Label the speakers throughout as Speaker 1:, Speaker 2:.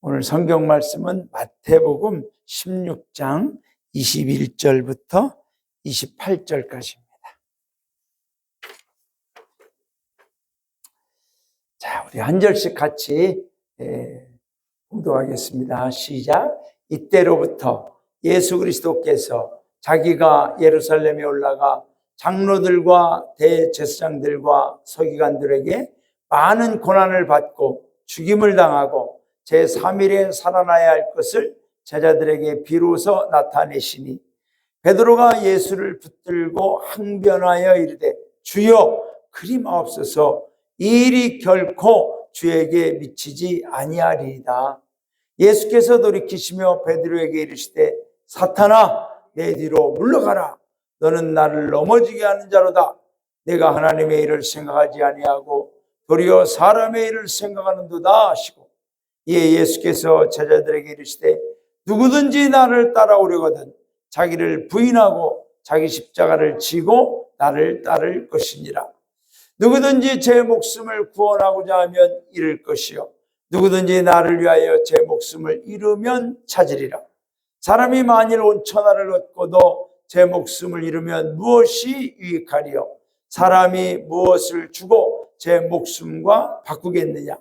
Speaker 1: 오늘 성경 말씀은 마태복음 16장 21절부터 28절까지입니다. 자, 우리 한 절씩 같이 봉독하겠습니다. 시작. 이때로부터 예수 그리스도께서 자기가 예루살렘에 올라가 장로들과 대제사장들과 서기관들에게 많은 고난을 받고 죽임을 당하고 제3일에 살아나야 할 것을 제자들에게 비로소 나타내시니 베드로가 예수를 붙들고 항변하여 이르되 주여 그리 마옵소서 이 일이 결코 주에게 미치지 아니하리이다. 예수께서 돌이키시며 베드로에게 이르시되 사탄아 내 뒤로 물러가라. 너는 나를 넘어지게 하는 자로다. 내가 하나님의 일을 생각하지 아니하고 도리어 사람의 일을 생각하는도다 하시고 이에 예수께서 제자들에게 이르시되 누구든지 나를 따라오려거든 자기를 부인하고 자기 십자가를 지고 나를 따를 것이니라. 누구든지 제 목숨을 구원하고자 하면 잃을 것이요 누구든지 나를 위하여 제 목숨을 잃으면 찾으리라. 사람이 만일 온 천하를 얻고도 제 목숨을 잃으면 무엇이 유익하리요? 사람이 무엇을 주고 제 목숨과 바꾸겠느냐?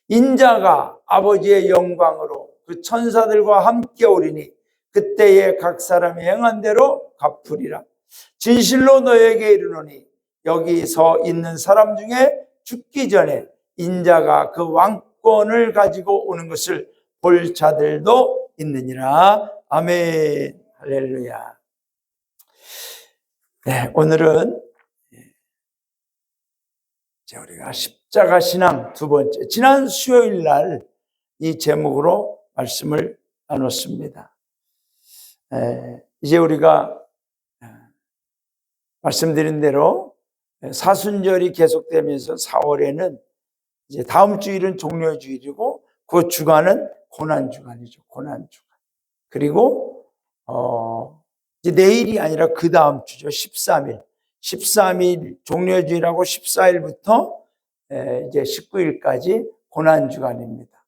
Speaker 1: 인자가 아버지의 영광으로 그 천사들과 함께 오리니 그때에 각 사람이 행한 대로 갚으리라. 진실로 너에게 이르노니 여기 서 있는 사람 중에 죽기 전에 인자가 그 왕권을 가지고 오는 것을 볼 자들도 있느니라. 아멘. 할렐루야. 네, 오늘은 우리가 십자가 신앙 두 번째, 지난 수요일 날 이 제목으로 말씀을 나눴습니다. 이제 우리가 말씀드린 대로 사순절이 계속되면서 4월에는 이제 다음 주일은 종려주일이고 그 주간은 고난주간이죠. 고난주간. 그리고 이제 내일이 아니라 그 다음 주죠. 13일 종려주일하고 14일부터 이제 19일까지 고난주간입니다.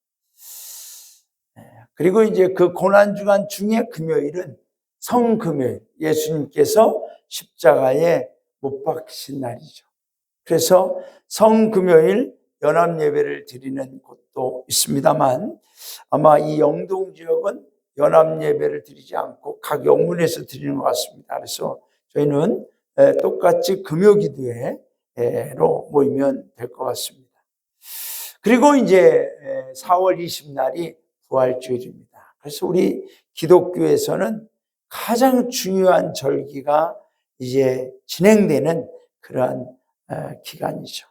Speaker 1: 그리고 이제 그 고난주간 중에 금요일은 성금요일, 예수님께서 십자가에 못 박히신 날이죠. 그래서 성금요일 연합예배를 드리는 곳도 있습니다만 아마 이 영동 지역은 연합예배를 드리지 않고 각 영문에서 드리는 것 같습니다. 그래서 저희는 똑같이 금요기도회로 모이면 될 것 같습니다. 그리고 이제 4월 20날이 부활주일입니다. 그래서 우리 기독교에서는 가장 중요한 절기가 이제 진행되는 그러한 기간이죠.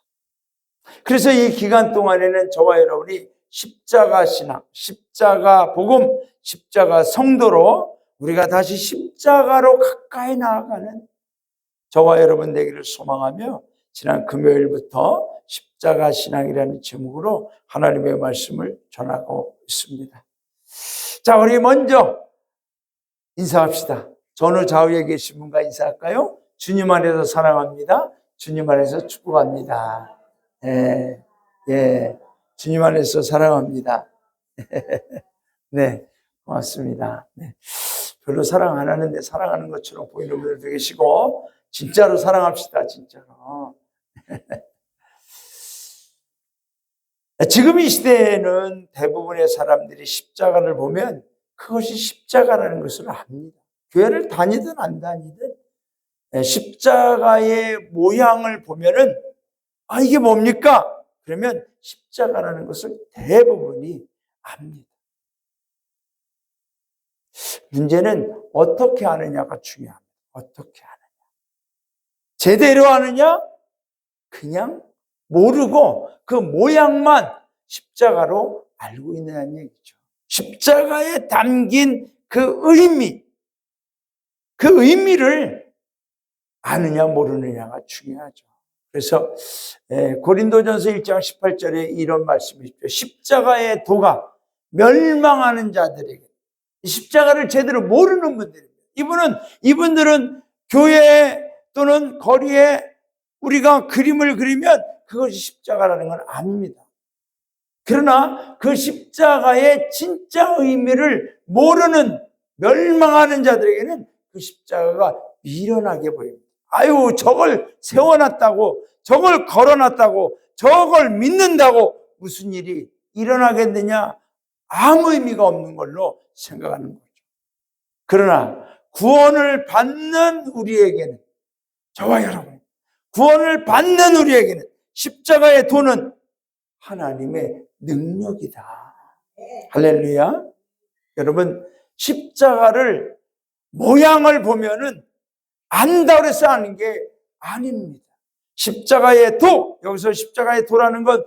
Speaker 1: 그래서 이 기간 동안에는 저와 여러분이 십자가 신앙, 십자가 복음, 십자가 성도로 우리가 다시 십자가로 가까이 나아가는 저와 여러분 되기를 소망하며 지난 금요일부터 십자가 신앙이라는 제목으로 하나님의 말씀을 전하고 있습니다. 자, 우리 먼저 인사합시다. 전후 좌우에 계신 분과 인사할까요? 주님 안에서 사랑합니다. 주님 안에서 축복합니다. 주님 안에서 사랑합니다. 네, 고맙습니다. 네. 별로 사랑 안 하는데 사랑하는 것처럼 보이는 분들도 계시고 진짜로 사랑합시다. 진짜로. 지금 이 시대에는 대부분의 사람들이 십자가를 보면 그것이 십자가라는 것을 압니다. 교회를 다니든 안 다니든 십자가의 모양을 보면은 이게 뭡니까? 그러면 십자가라는 것을 대부분이 압니다. 문제는 어떻게 하느냐가 중요합니다. 어떻게 하느냐. 제대로 하느냐? 그냥 모르고 그 모양만 십자가로 알고 있는 얘기죠. 십자가에 담긴 그 의미를 아느냐 모르느냐가 중요하죠. 그래서 고린도전서 1장 18절에 이런 말씀이 있죠. 십자가의 도가 멸망하는 자들에게, 십자가를 제대로 모르는 분들입니다. 이분들은 교회 또는 거리에 우리가 그림을 그리면 그것이 십자가라는 걸 압니다. 그러나 그 십자가의 진짜 의미를 모르는 멸망하는 자들에게는 그 십자가가 미련하게 보입니다. 아유, 저걸 세워놨다고, 저걸 걸어놨다고, 저걸 믿는다고 무슨 일이 일어나겠느냐? 아무 의미가 없는 걸로 생각하는 거죠. 그러나 구원을 받는 우리에게는, 저와 여러분, 구원을 받는 우리에게는 십자가의 도는 하나님의 능력이다. 할렐루야. 여러분, 십자가를 모양을 보면은 안다고 해서 아는 게 아닙니다. 십자가의 도, 여기서 십자가의 도라는 건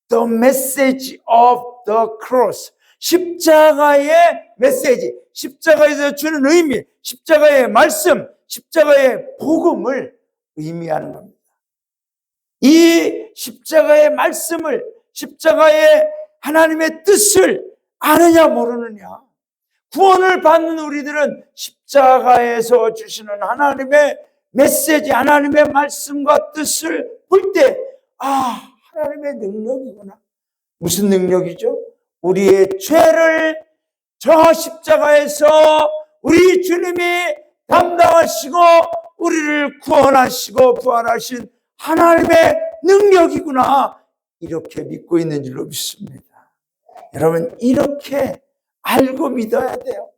Speaker 1: the message of the cross, 십자가의 메시지, 십자가에서 주는 의미, 십자가의 말씀, 십자가의 복음을 의미하는 겁니다. 이 십자가의 말씀을, 십자가의 하나님의 뜻을 아느냐 모르느냐. 구원을 받는 우리들은 십자가에서 주시는 하나님의 메시지, 하나님의 말씀과 뜻을 볼 때, 아, 하나님의 능력이구나. 무슨 능력이죠? 우리의 죄를 저 십자가에서 우리 주님이 담당하시고 우리를 구원하시고 부활하신 하나님의 능력이구나. 이렇게 믿고 있는 줄로 믿습니다. 여러분, 이렇게 알고 믿어야 돼요.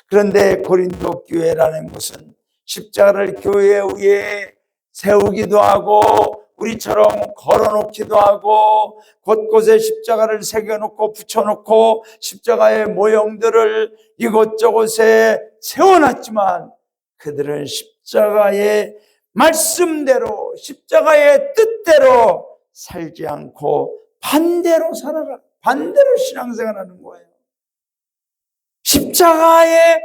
Speaker 1: 그런데 고린도 교회라는 곳은 십자가를 교회 위에 세우기도 하고 우리처럼 걸어놓기도 하고 곳곳에 십자가를 새겨놓고 붙여놓고 십자가의 모형들을 이곳저곳에 세워놨지만 그들은 십자가의 말씀대로, 십자가의 뜻대로 살지 않고 반대로 살아가, 반대로 신앙생활하는 거예요. 십자가에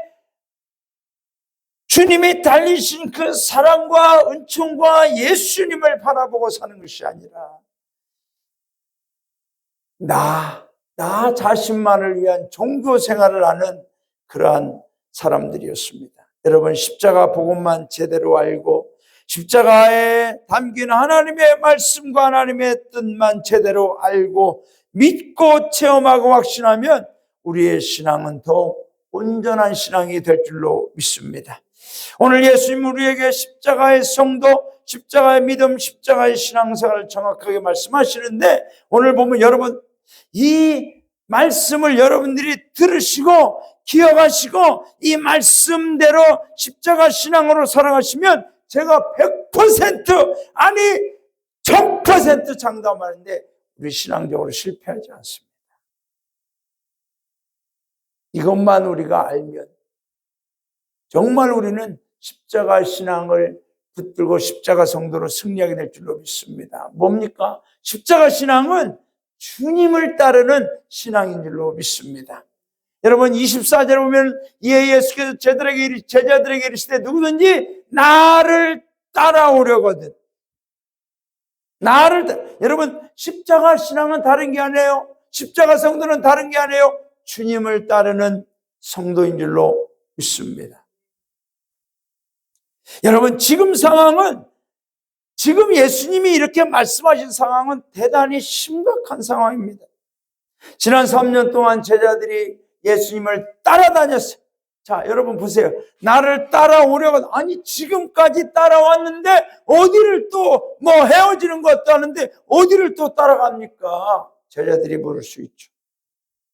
Speaker 1: 주님이 달리신 그 사랑과 은총과 예수님을 바라보고 사는 것이 아니라 나 자신만을 위한 종교 생활을 하는 그러한 사람들이었습니다. 여러분, 십자가 복음만 제대로 알고 십자가에 담긴 하나님의 말씀과 하나님의 뜻만 제대로 알고 믿고 체험하고 확신하면 우리의 신앙은 더 온전한 신앙이 될 줄로 믿습니다. 오늘 예수님 우리에게 십자가의 성도, 십자가의 믿음, 십자가의 신앙생활을 정확하게 말씀하시는데 오늘 보면 여러분 이 말씀을 여러분들이 들으시고 기억하시고 이 말씀대로 십자가 신앙으로 살아가시면 제가 100% 아니 1000% 장담하는데 우리 신앙적으로 실패하지 않습니다. 이것만 우리가 알면 정말 우리는 십자가 신앙을 붙들고 십자가 성도로 승리하게 될 줄로 믿습니다. 뭡니까? 십자가 신앙은 주님을 따르는 신앙인 줄로 믿습니다. 여러분 24절에 보면 이에 예수께서 제자들에게 이르시되 누구든지 나를 따라오려거든. 여러분 십자가 신앙은 다른 게 아니에요. 십자가 성도는 다른 게 아니에요. 주님을 따르는 성도인 줄로 믿습니다. 여러분 지금 상황은, 지금 예수님이 이렇게 말씀하신 상황은 대단히 심각한 상황입니다. 지난 3년 동안 제자들이 예수님을 따라다녔어요. 자, 여러분 보세요. 나를 따라오려고, 아니 지금까지 따라왔는데 어디를 또 뭐 헤어지는 것도 아는데 어디를 또 따라갑니까? 제자들이 물을 수 있죠.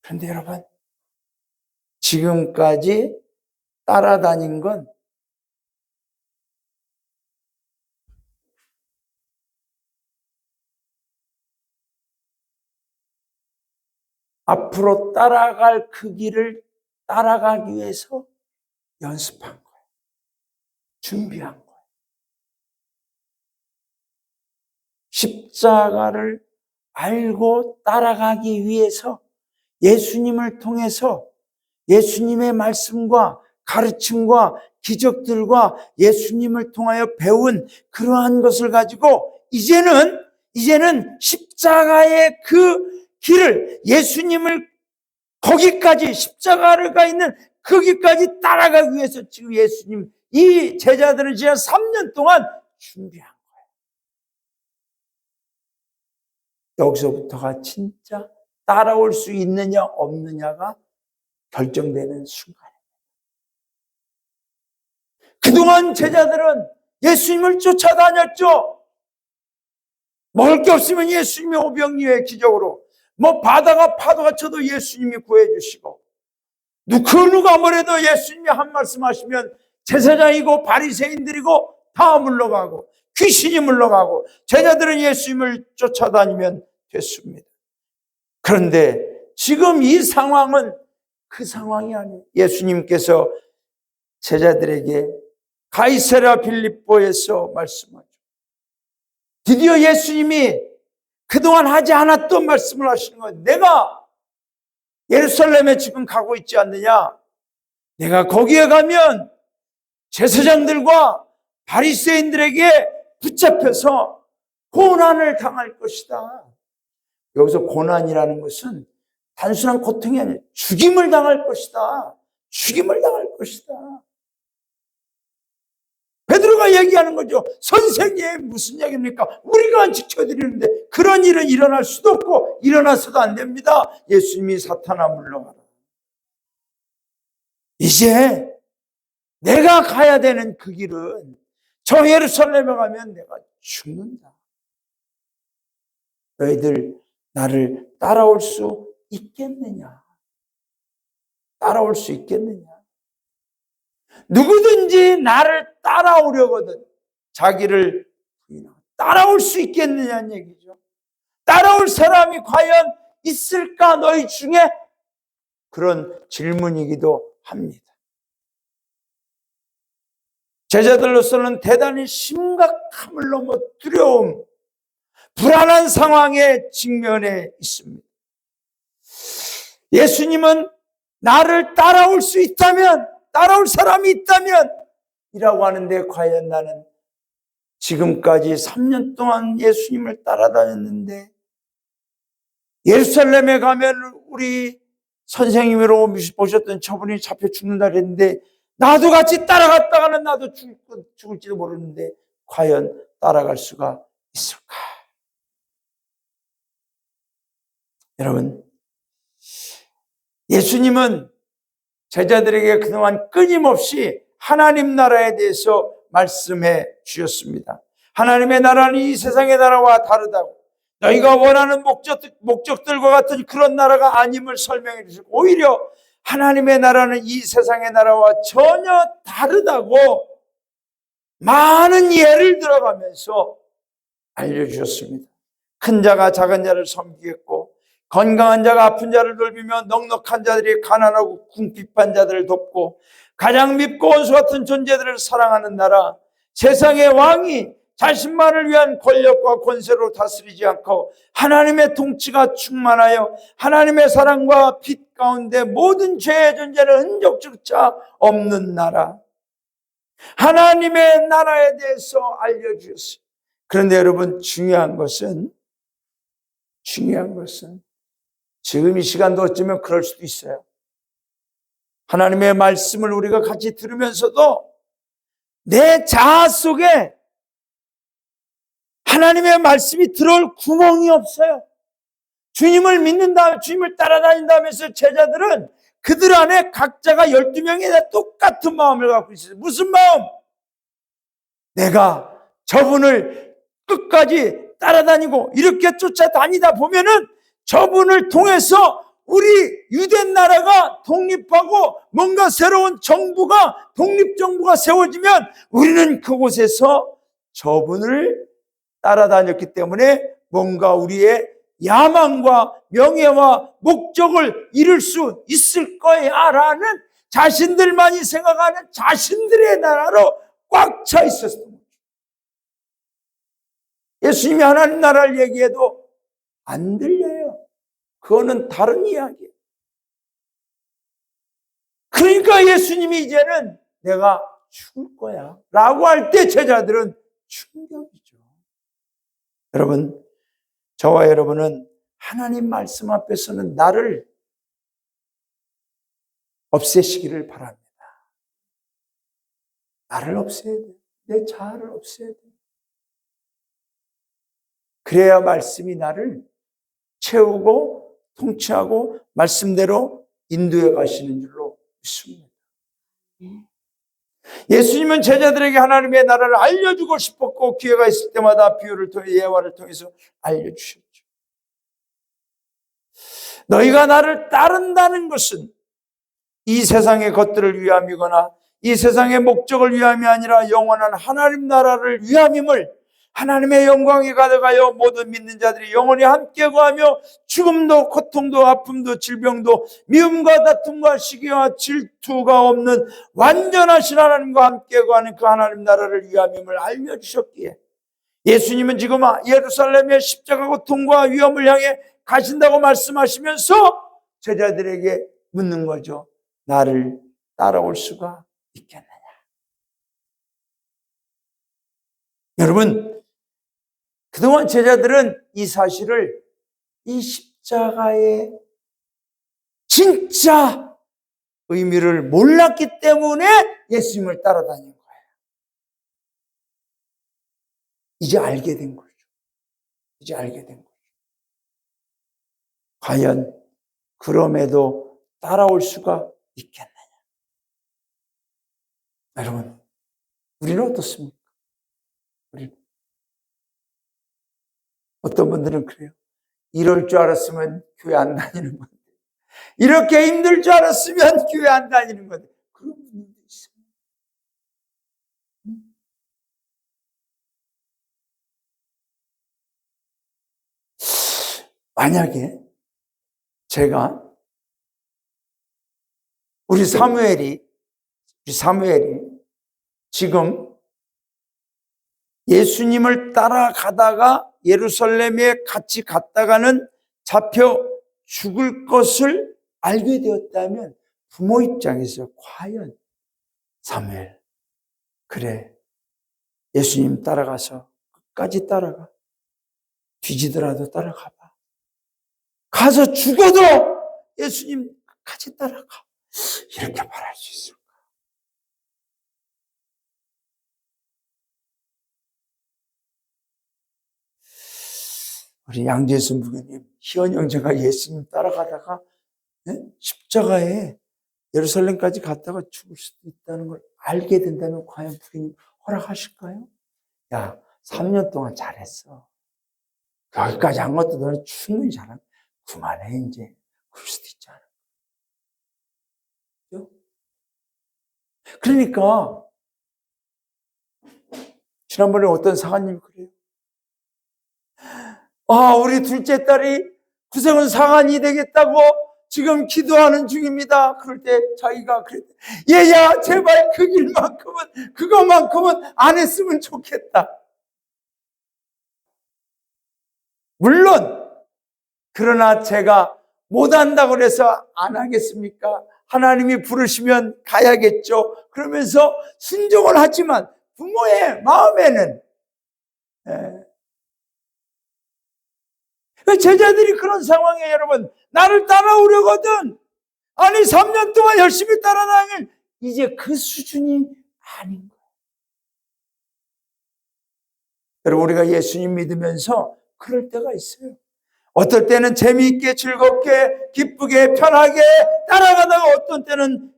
Speaker 1: 그런데 여러분 지금까지 따라다닌 건 앞으로 따라갈 그 길을 따라가기 위해서 연습한 거예요. 준비한 거예요. 십자가를 알고 따라가기 위해서 예수님을 통해서 예수님의 말씀과 가르침과 기적들과 예수님을 통하여 배운 그러한 것을 가지고 이제는 십자가의 그 길을, 예수님을 거기까지, 십자가를 가 있는 거기까지 따라가기 위해서 지금 예수님, 이 제자들은 지난 3년 동안 준비한 거예요. 여기서부터가 진짜 따라올 수 있느냐 없느냐가 결정되는 순간입니다. 그동안 제자들은 예수님을 쫓아다녔죠. 먹을 게 없으면 예수님이 오병이어의 기적으로, 바다가 파도가 쳐도 예수님이 구해주시고, 그 누가 뭐래도 예수님이 한 말씀 하시면 제사장이고 바리새인들이고 다 물러가고 귀신이 물러가고 제자들은 예수님을 쫓아다니면 됐습니다. 그런데 지금 이 상황은 그 상황이 아니에요. 예수님께서 제자들에게 가이사랴 빌립보에서 말씀하죠. 드디어 예수님이 그동안 하지 않았던 말씀을 하시는 거예요. 내가 예루살렘에 지금 가고 있지 않느냐? 내가 거기에 가면 제사장들과 바리새인들에게 붙잡혀서 고난을 당할 것이다. 여기서 고난이라는 것은 단순한 고통이 아니에요. 죽임을 당할 것이다. 죽임을 당할 것이다. 베드로가 얘기하는 거죠. 선생님, 무슨 얘기입니까? 우리가 지켜드리는데 그런 일은 일어날 수도 없고 일어나서도 안 됩니다. 예수님이 사탄아 물러가라. 이제 내가 가야 되는 그 길은 저 예루살렘에 가면 내가 죽는다. 너희들 나를 따라올 수 있겠느냐? 따라올 수 있겠느냐? 누구든지 나를 따라오려거든 자기를 따라올 수 있겠느냐는 얘기죠. 따라올 사람이 과연 있을까 너희 중에? 그런 질문이기도 합니다. 제자들로서는 대단히 심각함을 넘어 두려움, 불안한 상황에 직면해 있습니다. 예수님은 나를 따라올 수 있다면, 따라올 사람이 있다면 이라고 하는데, 과연 나는 지금까지 3년 동안 예수님을 따라다녔는데 예루살렘에 가면 우리 선생님으로 모셨던 저분이 잡혀 죽는다 그랬는데 나도 같이 따라갔다가는 나도 죽을지도 모르는데 과연 따라갈 수가 있을까? 여러분, 예수님은 제자들에게 그동안 끊임없이 하나님 나라에 대해서 말씀해 주셨습니다. 하나님의 나라는 이 세상의 나라와 다르다고, 너희가 원하는 목적들과 같은 그런 나라가 아님을 설명해 주시고, 오히려 하나님의 나라는 이 세상의 나라와 전혀 다르다고 많은 예를 들어가면서 알려주셨습니다. 큰 자가 작은 자를 섬기겠고, 건강한 자가 아픈 자를 돌비며, 넉넉한 자들이 가난하고 궁핍한 자들을 돕고, 가장 밉고 원수 같은 존재들을 사랑하는 나라, 세상의 왕이 자신만을 위한 권력과 권세로 다스리지 않고 하나님의 통치가 충만하여 하나님의 사랑과 빛 가운데 모든 죄의 존재는 흔적조차 없는 나라, 하나님의 나라에 대해서 알려주셨어요. 그런데 여러분, 중요한 것은 지금 이 시간도 어쩌면 그럴 수도 있어요. 하나님의 말씀을 우리가 같이 들으면서도 내 자아 속에 하나님의 말씀이 들어올 구멍이 없어요. 주님을 믿는다, 주님을 따라다닌다면서 제자들은 그들 안에 각자가 12명이 다 똑같은 마음을 갖고 있어요. 무슨 마음? 내가 저분을 끝까지 따라다니고 이렇게 쫓아다니다 보면은 저분을 통해서 우리 유대 나라가 독립하고 뭔가 새로운 정부가, 독립정부가 세워지면 우리는 그곳에서 저분을 따라다녔기 때문에 뭔가 우리의 야망과 명예와 목적을 이룰 수 있을 거야 라는 자신들만이 생각하는 자신들의 나라로 꽉 차 있었던 거죠. 예수님이 하나님 나라를 얘기해도 안 들려요. 그거는 다른 이야기예요. 그러니까 예수님이 이제는 내가 죽을 거야 라고 할 때 제자들은 충격이죠. 여러분, 저와 여러분은 하나님 말씀 앞에서는 나를 없애시기를 바랍니다. 나를 없애야 돼. 내 자아를 없애야 돼. 그래야 말씀이 나를 채우고 통치하고 말씀대로 인도해 가시는 줄로 믿습니다. 예수님은 제자들에게 하나님의 나라를 알려주고 싶었고 기회가 있을 때마다 비유를 통해 예화를 통해서 알려주셨죠. 너희가 나를 따른다는 것은 이 세상의 것들을 위함이거나 이 세상의 목적을 위함이 아니라 영원한 하나님 나라를 위함임을, 하나님의 영광이 가득하여 모든 믿는 자들이 영원히 함께 거하며 죽음도 고통도 아픔도 질병도 미움과 다툼과 시기와 질투가 없는 완전하신 하나님과 함께 거하는 그 하나님 나라를 위함임을 알려주셨기에 예수님은 지금 예루살렘의 십자가 고통과 위험을 향해 가신다고 말씀하시면서 제자들에게 묻는 거죠. 나를 따라올 수가 있겠느냐? 여러분, 그동안 제자들은 이 사실을, 이 십자가의 진짜 의미를 몰랐기 때문에 예수님을 따라다닌 거예요. 이제 알게 된 거죠. 이제 알게 된 거죠. 과연 그럼에도 따라올 수가 있겠느냐? 여러분, 우리는 어떻습니까? 우리는 어떤 분들은 그래요. 이럴 줄 알았으면 교회 안 다니는 건데, 이렇게 힘들 줄 알았으면 교회 안 다니는 건데, 그런 분들도 있어요. 만약에 제가 우리 사무엘이 지금 예수님을 따라가다가 예루살렘에 같이 갔다가는 잡혀 죽을 것을 알게 되었다면 부모 입장에서 과연 사무엘, 그래, 예수님 따라가서 끝까지 따라가. 뒤지더라도 따라가봐. 가서 죽어도 예수님 끝까지 따라가. 이렇게 말할 수 있을까? 우리 양재순 부교님, 희원 형제가 예수님 따라가다가 십자가에 예루살렘까지 갔다가 죽을 수도 있다는 걸 알게 된다면 과연 부교님 허락하실까요? 야, 3년 동안 잘했어. 여기까지 한 것도 너는 충분히 잘한. 그만해 이제. 그럴 수도 있잖아. 그러니까 지난번에 어떤 사관님이 그래요. 우리 둘째 딸이 구세군 사관이 되겠다고 지금 기도하는 중입니다. 그럴 때 자기가 그랬대. 얘야, 제발 그 길만큼은, 그것만큼은 안 했으면 좋겠다. 물론 그러나 제가 못한다고 해서 안 하겠습니까? 하나님이 부르시면 가야겠죠. 그러면서 순종을 하지만 부모의 마음에는 제자들이 그런 상황에 여러분, 나를 따라오려거든. 아니 3년 동안 열심히 따라다니는 이제 그 수준이 아닌 거예요. 여러분, 우리가 예수님 믿으면서 그럴 때가 있어요. 어떨 때는 재미있게 즐겁게 기쁘게 편하게 따라가다가 어떤 때는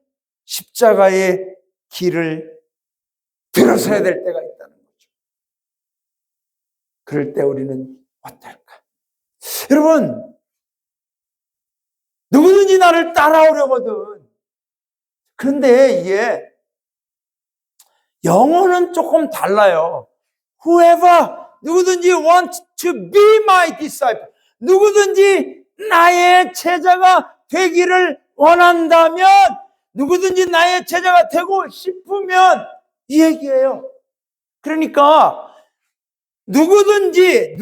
Speaker 1: 십자가의 길을 들어서야 될 때가 있다는 거죠. 그럴 때 우리는 어떨까? 여러분, 누구든지 나를 따라오려거든. 그런데 이게 영어는 조금 달라요. Whoever, 누구든지 want to be my disciple. 누구든지 나의 제자가 되기를 원한다면, 누구든지 나의 제자가 되고 싶으면 이 얘기예요. 그러니까 누구든지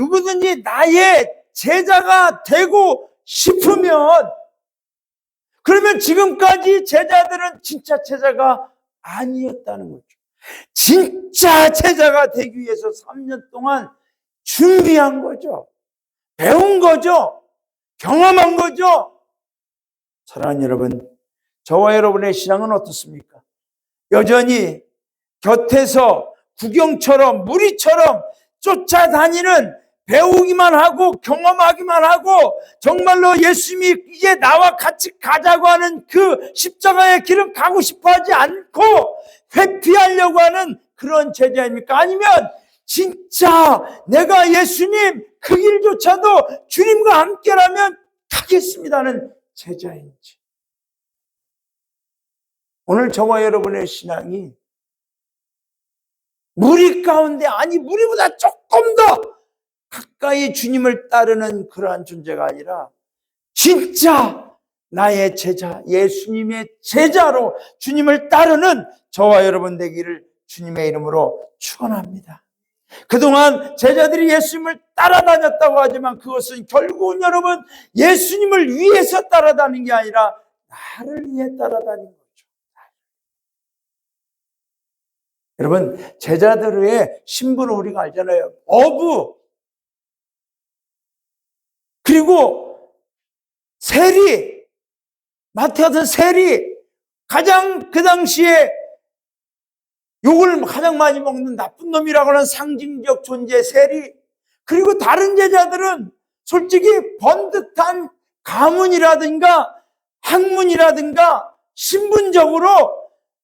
Speaker 1: 나의 제자가 되고 싶으면, 그러면 지금까지 제자들은 진짜 제자가 아니었다는 거죠. 진짜 제자가 되기 위해서 3년 동안 준비한 거죠. 배운 거죠. 경험한 거죠. 사랑하는 여러분, 저와 여러분의 신앙은 어떻습니까? 여전히 곁에서 구경처럼 무리처럼 쫓아다니는 배우기만 하고 경험하기만 하고 정말로 예수님이 이제 나와 같이 가자고 하는 그 십자가의 길을 가고 싶어 하지 않고 회피하려고 하는 그런 제자입니까? 아니면 진짜 내가 예수님 그 길조차도 주님과 함께라면 가겠습니다는 제자인지. 오늘 저와 여러분의 신앙이 무리 가운데, 아니 무리보다 조금 더 가까이 주님을 따르는 그러한 존재가 아니라 진짜 나의 제자, 예수님의 제자로 주님을 따르는 저와 여러분 되기를 주님의 이름으로 축원합니다. 그동안 제자들이 예수님을 따라다녔다고 하지만 그것은 결국은 여러분 예수님을 위해서 따라다니는 게 아니라 나를 위해 따라다니는 거죠. 여러분, 제자들의 신분을 우리가 알잖아요. 어부, 그리고 세리, 마태 같은 세리, 가장 그 당시에 욕을 가장 많이 먹는 나쁜 놈이라고 하는 상징적 존재 세리, 그리고 다른 제자들은 솔직히 번듯한 가문이라든가 학문이라든가 신분적으로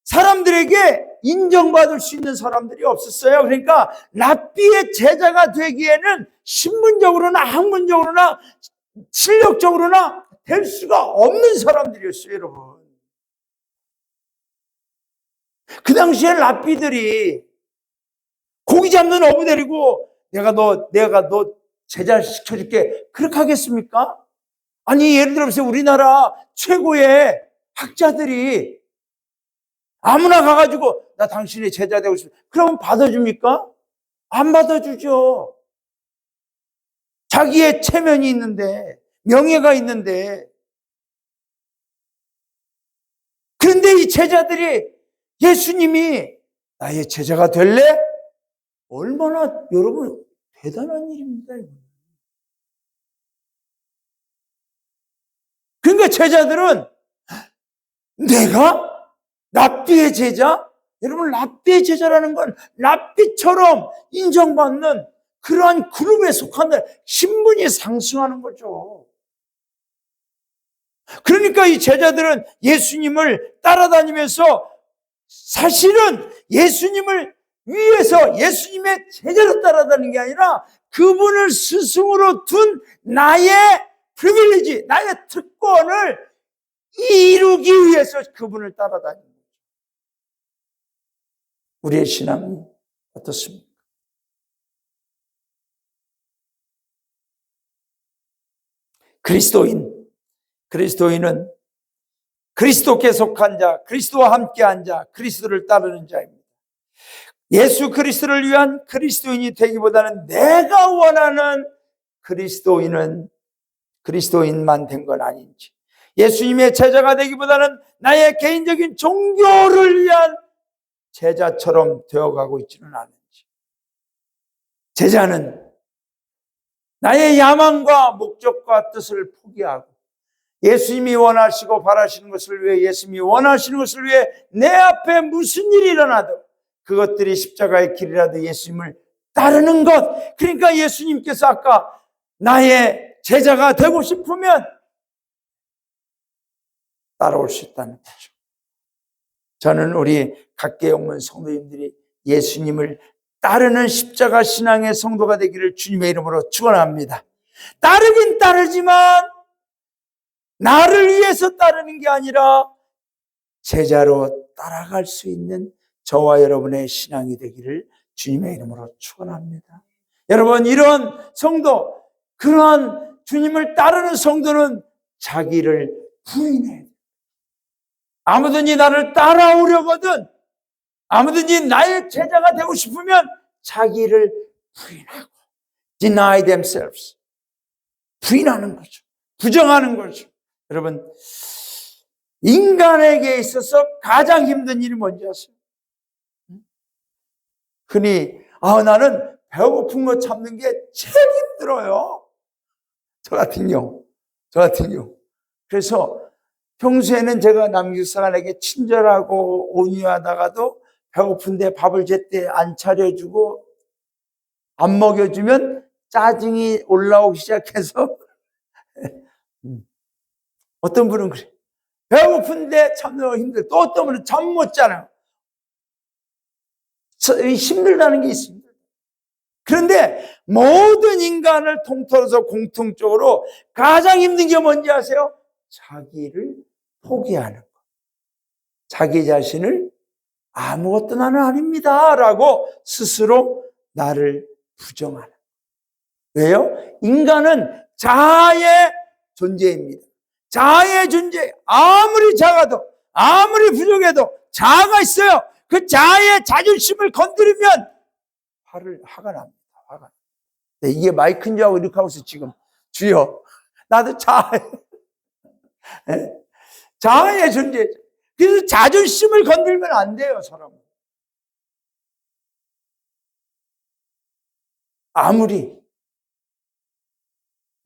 Speaker 1: 사람들에게 인정받을 수 있는 사람들이 없었어요. 그러니까 랍비의 제자가 되기에는 신분적으로나 학문적으로나 실력적으로나 될 수가 없는 사람들이었어요, 여러분. 그 당시에 랍비들이 고기 잡는 어부 데리고 내가 너 제자 시켜줄게, 그렇게 하겠습니까? 아니, 예를 들어서 우리나라 최고의 학자들이 아무나 가가지고 나 당신의 제자 되고 싶어, 그러면 받아줍니까? 안 받아주죠. 자기의 체면이 있는데, 명예가 있는데. 그런데 이 제자들이 예수님이 나의 제자가 될래? 얼마나 여러분 대단한 일입니다. 그러니까 제자들은 내가 랍비의 제자? 여러분, 랍비의 제자라는 건 랍비처럼 인정받는 그러한 그룹에 속한다. 신분이 상승하는 거죠. 그러니까 이 제자들은 예수님을 따라다니면서 사실은 예수님을 위해서 예수님의 제자로 따라다니는 게 아니라 그분을 스승으로 둔 나의 프리빌리지, 나의 특권을 이루기 위해서 그분을 따라다니는 거죠. 우리의 신앙은 어떻습니까? 그리스도인은 그리스도께 속한 자, 그리스도와 함께한 자, 그리스도를 따르는 자입니다. 예수 그리스도를 위한 그리스도인이 되기보다는 내가 원하는 그리스도인만 된 건 아닌지, 예수님의 제자가 되기보다는 나의 개인적인 종교를 위한 제자처럼 되어가고 있지는 않은지, 제자는 나의 야망과 목적과 뜻을 포기하고 예수님이 원하시고 바라시는 것을 위해, 예수님이 원하시는 것을 위해 내 앞에 무슨 일이 일어나도 그것들이 십자가의 길이라도 예수님을 따르는 것. 그러니까 예수님께서 아까 나의 제자가 되고 싶으면 따라올 수 있다는 거죠. 저는 우리 각계영문 성도님들이 예수님을 따르는 십자가 신앙의 성도가 되기를 주님의 이름으로 축원합니다. 따르긴 따르지만 나를 위해서 따르는 게 아니라 제자로 따라갈 수 있는 저와 여러분의 신앙이 되기를 주님의 이름으로 축원합니다. 여러분, 이런 성도, 그러한 주님을 따르는 성도는 자기를 부인해야 돼요. 아무든지 나를 따라오려거든, 아무든지 나의 제자가 되고 싶으면 자기를 부인하고, deny themselves, 부인하는 거죠. 부정하는 거죠. 여러분, 인간에게 있어서 가장 힘든 일이 뭔지 아세요? 흔히 나는 배고픈 거 참는 게 제일 힘들어요. 저 같은 경우. 그래서 평소에는 제가 남육사관에게 친절하고 온유하다가도 배고픈데 밥을 제때 안 차려주고 안 먹여주면 짜증이 올라오기 시작해서 어떤 분은 그래. 배고픈데 참 너무 힘들어. 또 어떤 분은 잠 못 자요. 힘들다는 게 있습니다. 그런데 모든 인간을 통틀어서 공통적으로 가장 힘든 게 뭔지 아세요? 자기를 포기하는 것. 자기 자신을 아무것도 나는 아닙니다 라고 스스로 나를 부정하는 것. 왜요? 인간은 자아의 존재입니다. 자아의 존재. 아무리 작아도 아무리 부족해도 자아가 있어요. 그 자아의 자존심을 건드리면 화가 납니다. 화가. 네, 이게 마이크인 줄 알고 이렇게 하고 있어 지금. 주여, 나도 자아의 존재. 그래서 자존심을 건들면 안 돼요, 사람은. 아무리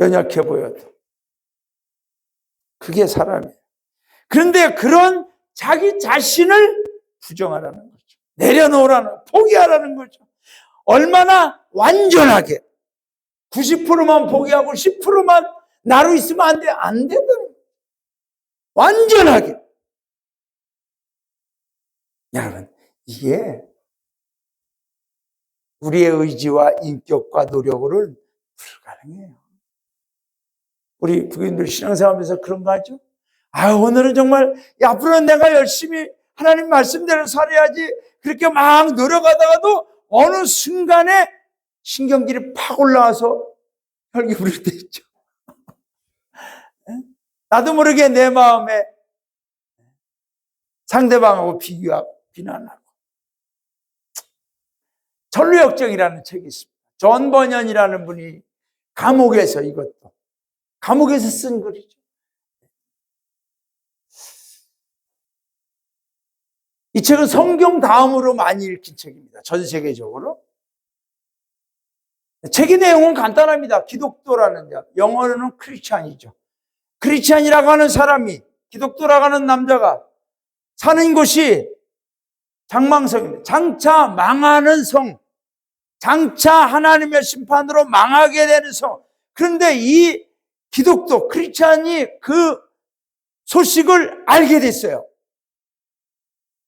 Speaker 1: 연약해 보여도. 그게 사람이에요. 그런데 그런 자기 자신을 부정하라는 거죠. 내려놓으라는, 포기하라는 거죠. 얼마나 완전하게 90%만 포기하고 10%만 나로 있으면 안 돼. 안 된다는 거예요. 완전하게. 여러분, 이게 우리의 의지와 인격과 노력으로는 불가능해요. 우리 부인들 신앙생활하면서 그런 거 하죠? 오늘은 정말 앞으로는 내가 열심히 하나님 말씀대로 살아야지 그렇게 막 노력하다가도 어느 순간에 신경질이 팍 올라와서 혈기 부릴 때 있죠. 나도 모르게 내 마음에 상대방하고 비교하고 비난하고. 전류역정이라는 책이 있습니다. 존 버년이라는 분이 감옥에서 쓴 글이죠. 이 책은 성경 다음으로 많이 읽힌 책입니다. 전 세계적으로. 책의 내용은 간단합니다. 기독교라는 자, 영어로는 크리스찬이죠. 크리스찬이라고 하는 사람이, 기독교라고 하는 남자가 사는 곳이 장망성입니다. 장차 망하는 성, 장차 하나님의 심판으로 망하게 되는 성. 그런데 이 기독교, 크리스찬이 그 소식을 알게 됐어요.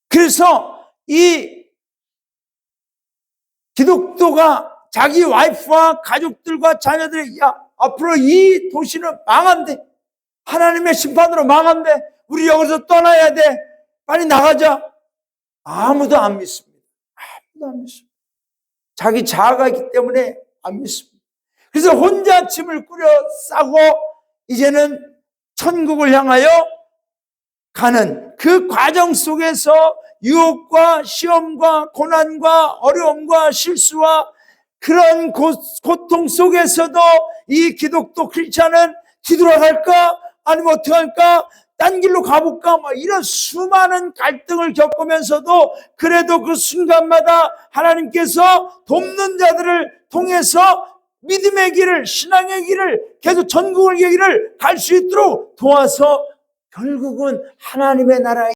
Speaker 1: 그래서 이 기독교가 자기 와이프와 가족들과 자녀들이 앞으로 이 도시는 망한대. 하나님의 심판으로 망한대. 우리 여기서 떠나야 돼. 빨리 나가자. 아무도 안 믿습니다. 아무도 안 믿습니다. 자기 자아가 있기 때문에 안 믿습니다. 그래서 혼자 짐을 꾸려 싸고 이제는 천국을 향하여 가는 그 과정 속에서 유혹과 시험과 고난과 어려움과 실수와 그런 고통 속에서도 이 기독교 크리스찬은 뒤돌아갈까? 아니면 어떻게 할까? 딴 길로 가볼까? 이런 수많은 갈등을 겪으면서도 그래도 그 순간마다 하나님께서 돕는 자들을 통해서 믿음의 길을, 신앙의 길을, 계속 전국의 길을 갈 수 있도록 도와서 결국은 하나님의 나라에